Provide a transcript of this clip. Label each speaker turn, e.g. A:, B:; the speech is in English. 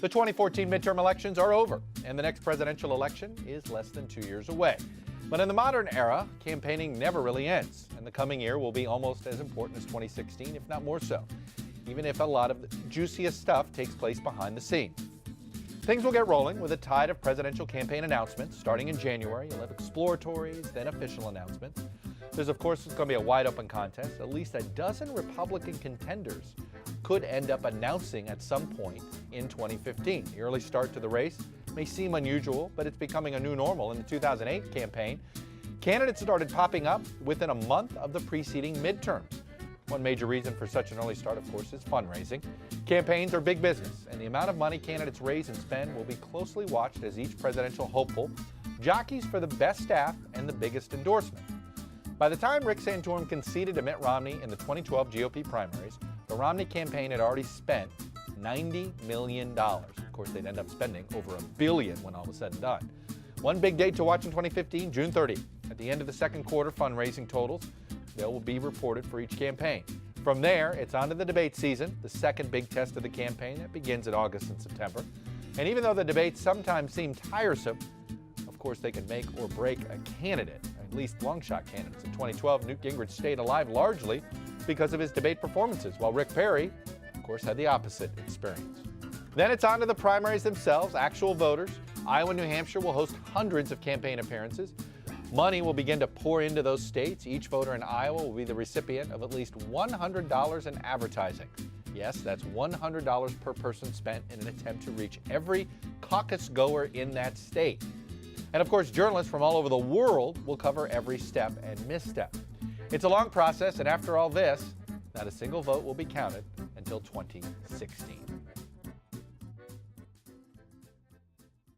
A: The 2014 midterm elections are over, and the next presidential election is less than 2 years away. But in the modern era, campaigning never really ends, and the coming year will be almost as important as 2016, if not more so, even if a lot of the juiciest stuff takes place behind the scenes. Things will get rolling with a tide of presidential campaign announcements. Starting in January, you'll have exploratories, then official announcements. There's, of course, going to be a wide-open contest. At least a dozen Republican contenders could end up announcing at some point in 2015. The early start to the race may seem unusual, but it's becoming a new normal. In the 2008 campaign, candidates started popping up within a month of the preceding midterms. One major reason for such an early start, of course, is fundraising. Campaigns are big business, and the amount of money candidates raise and spend will be closely watched as each presidential hopeful jockeys for the best staff and the biggest endorsement. By the time Rick Santorum conceded to Mitt Romney in the 2012 GOP primaries, the Romney campaign had already spent $90 million. Of course, they'd end up spending over $1 billion when all was said and done. One big date to watch in 2015, June 30th. At the end of the second quarter fundraising totals, they will be reported for each campaign. From there, it's on to the debate season, the second big test of the campaign that begins in August and September. And even though the debates sometimes seem tiresome, of course, they can make or break a candidate, at least long-shot candidates. In 2012, Newt Gingrich stayed alive largely because of his debate performances, while Rick Perry, of course, had the opposite experience. Then it's on to the primaries themselves, actual voters. Iowa and New Hampshire will host hundreds of campaign appearances. Money will begin to pour into those states. Each voter in Iowa will be the recipient of at least $100 in advertising. Yes, that's $100 per person spent in an attempt to reach every caucus goer in that state. And of course, journalists from all over the world will cover every step and misstep. It's a long process, and after all this, not a single vote will be counted until 2016.